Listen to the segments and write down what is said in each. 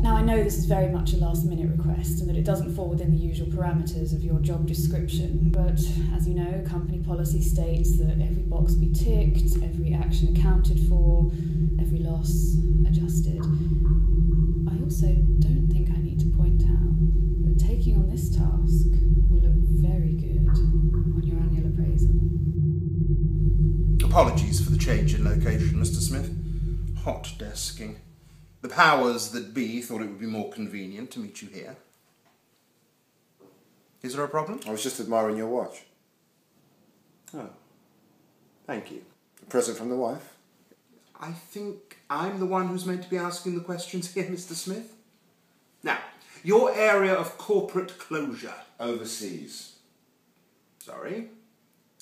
Now, I know this is very much a last-minute request and that it doesn't fall within the usual parameters of your job description, but as you know, company policy states that every box be ticked, every action accounted for, every loss adjusted. I also don't think I need to point out that taking on this task will look very good on your annual appraisal. Apologies for the change in location, Mr. Smith. Hot desking. The powers that be thought it would be more convenient to meet you here. Is there a problem? I was just admiring your watch. Oh, thank you. A present from the wife? I think I'm the one who's meant to be asking the questions here, Mr. Smith. Now, your area of corporate closure. Overseas. Sorry?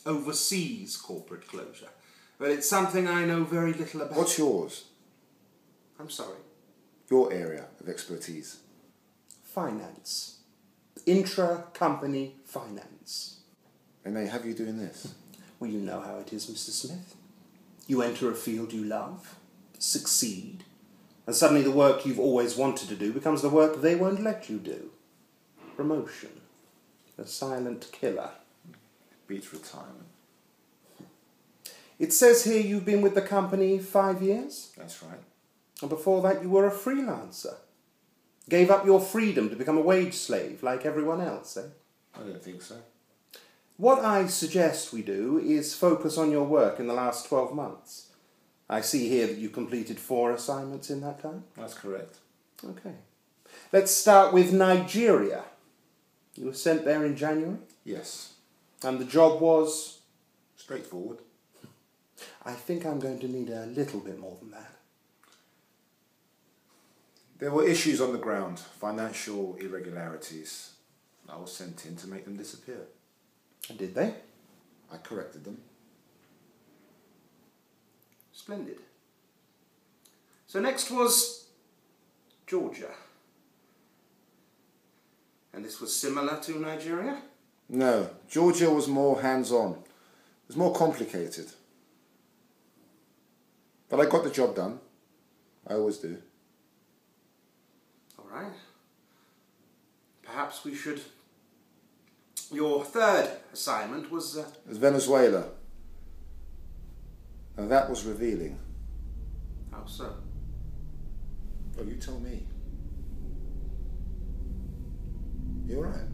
Overseas corporate closure. But it's something I know very little about. What's yours? I'm sorry. Your area of expertise. Finance. Intra-company finance. And they have you doing this? Well, you know how it is, Mr. Smith. You enter a field you love, succeed, and suddenly the work you've always wanted to do becomes the work they won't let you do. Promotion. A silent killer. Beats retirement. It says here you've been with the company 5 years? That's right. And before that you were a freelancer. Gave up your freedom to become a wage slave like everyone else, eh? I don't think so. What I suggest we do is focus on your work in the last 12 months. I see here that you completed 4 assignments in that time. That's correct. Okay. Let's start with Nigeria. You were sent there in January? Yes. And the job was? Straightforward. I think I'm going to need a little bit more than that. There were issues on the ground, financial irregularities. I was sent in to make them disappear. And did they? I corrected them. Splendid. So next was Georgia. And this was similar to Nigeria? No, Georgia was more hands-on. It was more complicated. But I got the job done. I always do. All right. Perhaps we should... Your third assignment was... It was Venezuela. Now that was revealing. How so? Well, you tell me. You all right?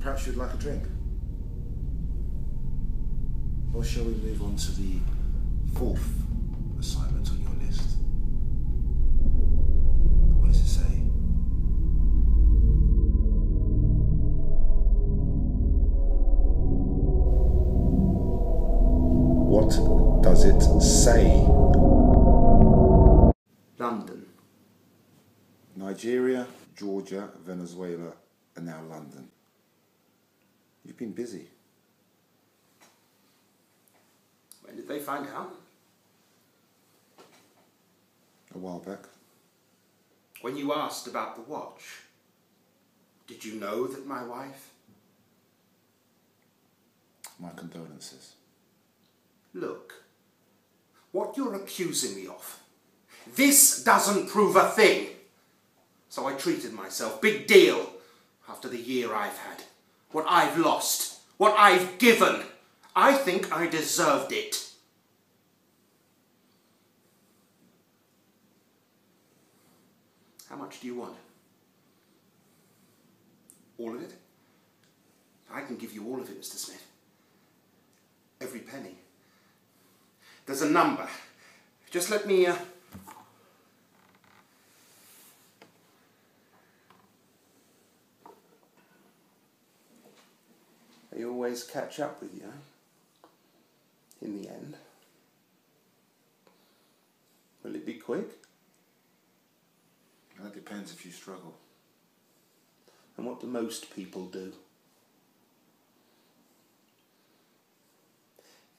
Perhaps you'd like a drink? Or shall we move on to the 4th assignment on your list? What does it say? What does it say? London. Nigeria, Georgia, Venezuela, and now London. You've been busy. When did they find out? A while back. When you asked about the watch, did you know that my wife... My condolences. Look, what you're accusing me of, this doesn't prove a thing. So I treated myself, big deal, after the year I've had. What I've lost, what I've given. I think I deserved it. How much do you want? All of it? I can give you all of it, Mr. Smith. Every penny. There's a number. Just let me... They always catch up with you, eh? In the end. Will it be quick? That depends if you struggle. And what do most people do?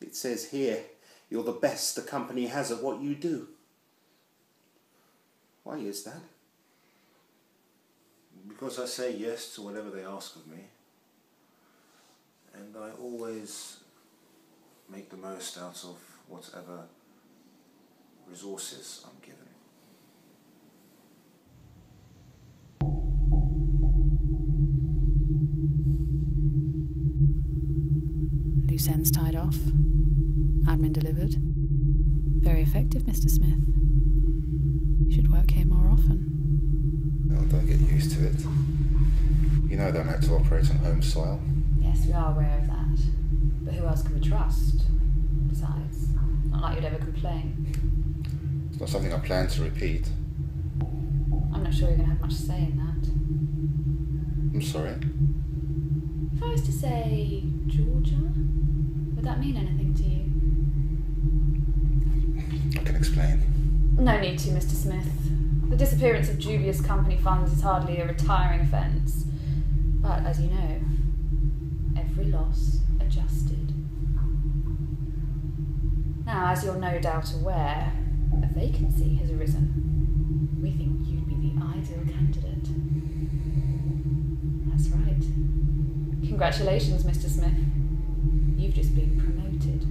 It says here, you're the best the company has at what you do. Why is that? Because I say yes to whatever they ask of me. And I always make the most out of whatever resources I'm given. loose ends tied off. Admin delivered. Very effective, Mr. Smith. You should work here more often. Well, don't get used to it. You know they're meant to operate on home soil. Yes, we are aware of that. But who else can we trust? Besides, not like you'd ever complain. It's not something I plan to repeat. I'm not sure you're going to have much say in that. I'm sorry? If I was to say Georgia, would that mean anything to you? I can explain. No need to, Mr. Smith. The disappearance of dubious company funds is hardly a retiring offence. But, as you know, every loss adjusted. Now, as you're no doubt aware, a vacancy has arisen. We think you'd be the ideal candidate. That's right. Congratulations, Mr. Smith. You've just been promoted.